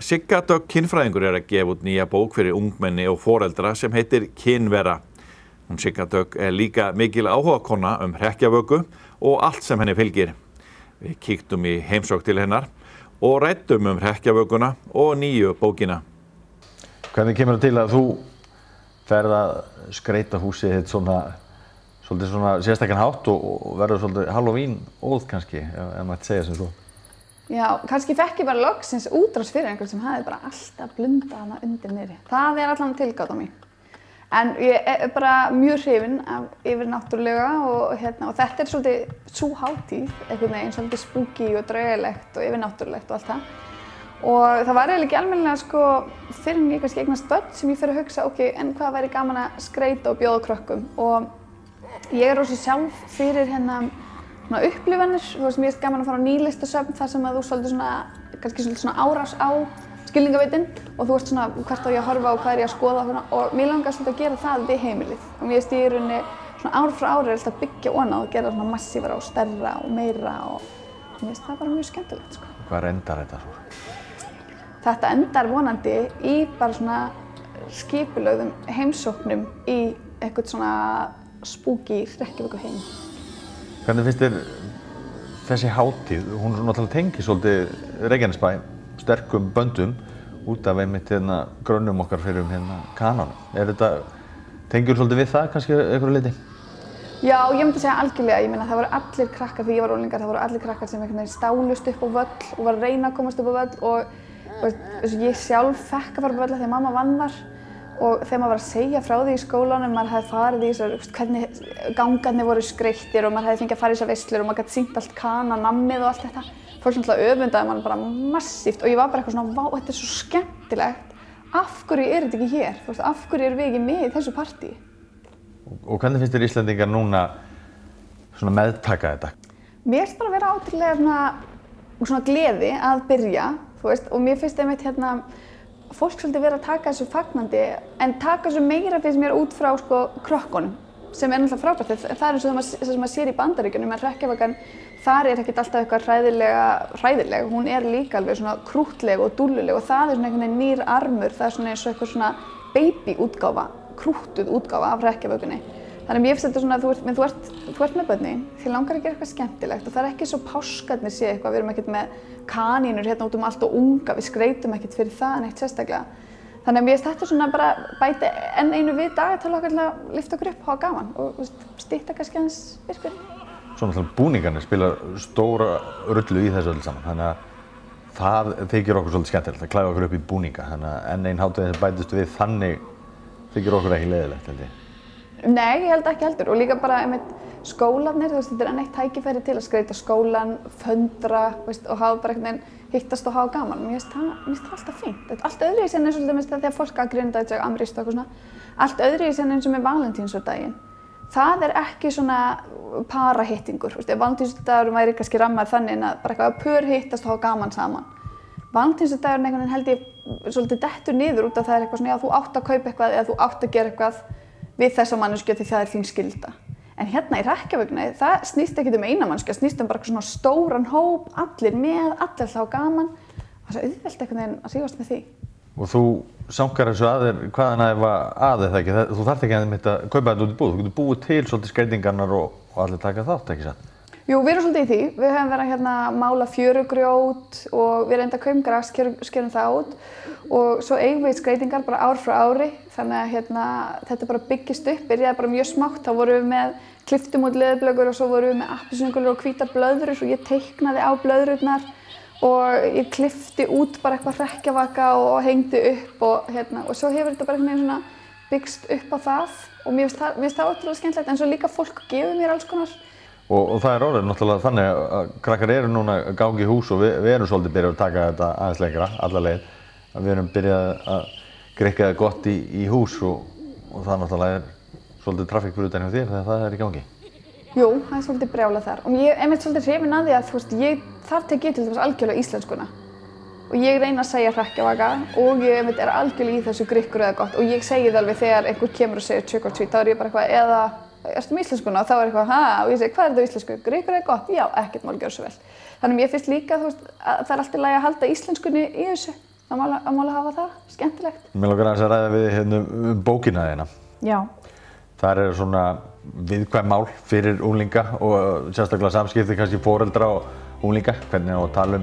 Sigga Dögg kynfræðingur að gefa út nýja bók fyrir ungmenni og foreldra sem heitir Kynvera. Hún Sigga Dögg líka mikil áhugakona hrekkjavöku og allt sem henni fylgir. Við kíktum í heimsókn til hennar og ræddum hrekkjavökuna og nýju bókina. Hvernig kemur það til að þú ferð að skreyta húsið þitt svolítið svona sérstakann hátt og verður svolítið Halloween-óð kannski, ef maður segja sem svo? Já, kannski fekk ég bara loksins útrás fyrir einhvern sem hafði bara alltaf blundað hana undir niðri. Það allan tilgáta mín. En ég bara mjög hrifin af yfirnáttúrulega og þetta svolítið sú hátíð, einhvern veginn svolítið spooky og draugalegt og yfirnáttúrulegt og allt það. Og það var eiginlega ekki almennilega fyrir en ég kannski eignast börn sem ég fyrir að hugsa, ok, en hvað væri gaman að skreyta og bjóða krökkum. Og ég rosa sjálf fyrir upplifanir, þú veist, mér finnst gaman að fara á nýlistasöfn þar sem að þú kannski svolítið árás á skilningarvitin og þú ert hvert á ég að horfa og hvað ég að skoða og mér langar svolítið að gera það við heimilið. Og mér finnst ég í rauninni ár frá ári alltaf byggja ofan á og gera massífara og stærra og meira og mér finnst það bara mjög skemmtilegt. Hvað endar þetta svo? Þetta endar vonandi í bara skipulögðum heimsóknum í eitthvað spooky hrekkjavökuheim. Hvernig finnst þér þessi hátíð? Hún náttúrulega tengir svolítið Reykjanesbæ sterkum böndum út af einmitt grönnum okkar fyrir kananum. Tengjur svolítið við það kannski einhverju leyti? Já, ég myndi segja algjörlega. Ég meina það voru allir krakkar, þegar ég var unglingar, það voru allir krakkar sem stálust upp á völl og var að reyna að komast upp á völl og ég sjálf fekk að fara upp á völl þegar mamma vann þar og þegar maður var að segja frá því í skólanum, maður hefði farið í hvernig gangarnir voru skreyttir og maður hefði fengið að fara í þessar veislur og maður gæti sýnt allt nammið og allt þetta. Fólk öfundaði mann bara massíft og ég var bara eitthvað vá, þetta svo skemmtilegt. Af hverju þetta ekki hér? Af hverju erum við ekki með í þessu partíi? Og hvernig finnst þér Íslendingar núna meðtaka þetta? Mér finnst bara að vera átrúlega gleði að byrja, og mér finnst einmitt fólk svolítið vera að taka þessu fagnandi en taka þessu meira finnst mér út frá krökkunum sem náttúrulega frábært. Það eins og það sem maður sér í Bandaríkjunum en hrekkjavakan, þar ekkert alltaf eitthvað hræðileg, hún líka alveg krúttleg og dúlluleg og það einhvern veginn nýr armur, það eins og eitthvað baby útgáfa, krúttuð útgáfa af hrekkjavakunni. Þannig að ég finnst þetta þú ert með börnin, þið langar að gera eitthvað skemmtilegt og það ekki svo páskarnir sé eitthvað, við erum ekkert með kanínur út allt og unga, við skreytum ekkert fyrir það neitt sérstaklega. Þannig að mér finnst þetta bara bæti enn einu við dagatal okkar til að lyfta okkur upp og hafa gaman og stytta kannski aðeins virkur. Svo náttúrulega búningarnir spila stóra rullu í þessu öll saman, þannig að það þykir okkur svolítið skemmtilegt að klæða okkur upp í búninga, þannig að enn einn hátíð sem bætist við þannig þykir okkur ekki leiðilegt, held ég. Nei, ég held ekki heldur og líka bara skólarnir, þetta enn eitt tækifæri til að skreyta skólan, föndra og hafa bara hittast og hafa gaman. Mér finnst það alltaf fínt. Allt öðruvísi en eins og þegar fólk gagnrýnir þetta amerískt og eitthvað svona. Allt öðruvísi en eins og með Valentínsdaginn. Það ekki svona parahittingur. Ef Valentínsdagurinn væri kannski rammað þannig að bara eitthvað pör hittast og hafa gaman saman. Valentínsdagurinn einhvern veginn held ég svolítið dettur niður út af það eitthvað svona, já, þú átt að kaupa eitthvað eða þú átt að gera eitthvað við þessa manneskju því það þín skylda. En hérna í hrekkjavökunni, það snýst ekki eina manneskju, það snýst bara svona stóran hóp, allir með, allir þá gaman. Það er auðvelt einhvern veginn að rífast með því. Og þú sankar þessu að þér hvaðan að eða ekki, þú þarft ekki að kaupa þetta út í búð, þú getur búið til svolítið skreytingarnar og allir taka þátt, ekki satt? Jú, við erum svolítið í því. Við höfum verið að mála fjörugrjót og við reynda að kaupum gras, skerum það út og svo eigum við skreytingar bara ár frá ári þannig að þetta bara byggist upp, byrjaði bara mjög smátt, þá vorum við með klipptum út leðurblökur og svo vorum við með appelsínugulur og hvítar blöðrur og ég teiknaði á blöðrurnar og ég klippti út bara eitthvað hrekkjavaka og hengdi upp og svo hefur þetta bara svona byggst upp á það og mér finnst það ótrúlega skemmtilegt en svo líka fólk gefur mér alls konar. Og það orðið náttúrulega þannig að krakkar eru núna að ganga í hús og við erum svolítið byrjað að taka þetta aðeins lengra, alla leið. Við erum byrjað að greikka það gott í hús og það náttúrulega svolítið traffík fyrir utan hjá þér þegar það í gangi. Jú, það svolítið brjálað þar. Og ég einmitt svolítið hrifin að því að þar tek ég til dæmis algjörlega íslenskuna. Og ég reyna að segja hrekkjavaka og ég einmitt algjörlega í þessu grikkur eða gott. Og ég segi það alveg þegar einhver kemur og segir trick or treat, þá ég bara eitthvað eða ertu með íslenskuna og þá eitthvað og ég segi hvað þetta á íslensku? Grikkur eða gott? Já, ekkert mál, gjörðu svo vel. Þannig mér finnst líka að það alltaf í lagi að halda íslenskunni í þessu að mála hafa það, skemmtilegt. Mér langar aðeins að ræða við hérna bókina þína. Já. Þar eru svona viðkvæm mál fyrir unglinga og sérstaklega samskipti kannski foreldra og unglinga, hvernig á að tala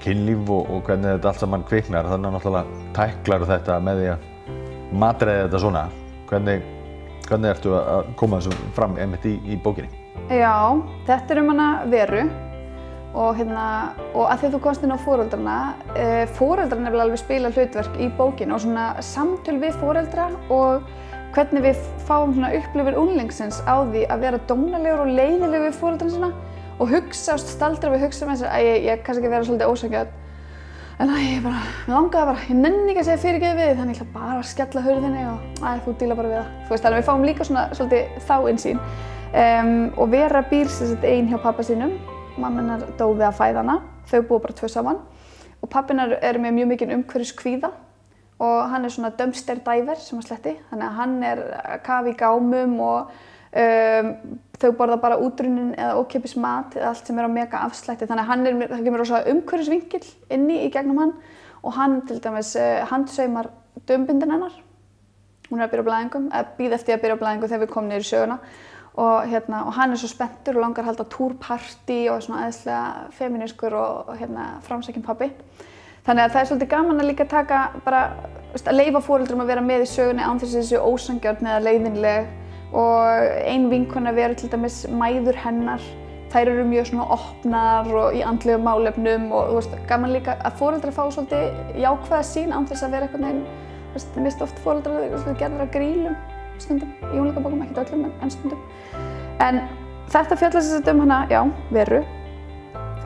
kynlíf og hvernig þetta allt saman kviknar. Þannig að náttúrulega tæklar þetta með því að matreiða þetta svona. Hvernig ertu að koma þessu fram einmitt í bókinni? Já, þetta hana Veru og að því þú komst inn á foreldrana, foreldrarnir nefnilega alveg spila hlutverk í bókinni og svona samtöl við foreldra og hvernig við fáum svona upplifun unglingsins á því að vera dónalegur og leiðilegur við foreldrana sína og hugsa og staldra við hugsa með þess að ég kannski vera svolítið ósanngjarn en ég langaði bara, ég nenni ekki að segja fyrirgefið við þig þannig ég ætla bara að skella hurðinni og þú díla bara við það. Þú veist, þannig að við fáum líka svona svolítið þá innsýn og Vera býr ein hjá pabba sínum. Mamma hennar dó við að fæða hana, þau búa bara 2 saman og pabbi hennar með mjög mikinn umhverfiskvíða og hann svona dumpster diver sem að sletti, þannig að hann að kafa í gámum og þau borða bara útrunnin eða ókeypis mat eða allt sem á mega afslætti, þannig að það kemur rosa umhverfisvinkill inni í gegnum hann og hann til dæmis handsaumar dömbindin hennar, hún að byrja á blæðingum, bíða eftir að byrja á blæðingum þegar við komum niður í söguna. Og hann svo spenntur og langar að halda túrpartí og svona æðislega femínískur og framsækinn pabbi. Þannig að það svolítið gaman að líka taka bara, að leyfa foreldrum að vera með í sögunni án þess að þessu ósanngjarn eða leiðinleg og ein vinkona Veru til dæmis mæður hennar. Þær eru mjög svona opnar og í andlegum málefnum og þú veist, gaman líka að foreldrar fá svolítið jákvæða sýn án þess að vera einhvern veginn, þú veist, mist oft foreldrar gerðir að grýlum. Stundum, í unglingabókum, ekkert öllum en stundum. En þetta fjallar sem sagt hana, já, Veru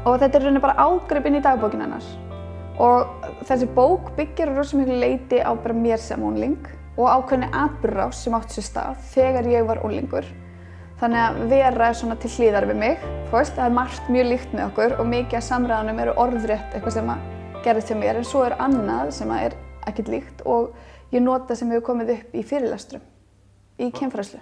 og þetta rauninni bara ágrip inn í dagbókina hennar og þessi bók byggir rosa miklu leyti á bara mér sem ungling og ákveðinni atburðarás sem átti sér stað þegar ég var unglingur. Þannig að Vera svona til hliðar við mig, þú veist, það margt mjög líkt með okkur og mikið af samræðunum eru orðrétt eitthvað sem gerðist hjá mér en svo annað sem ekkert líkt og ég nota sem hefur komið upp í fyrirlestrum í kynfræðslu.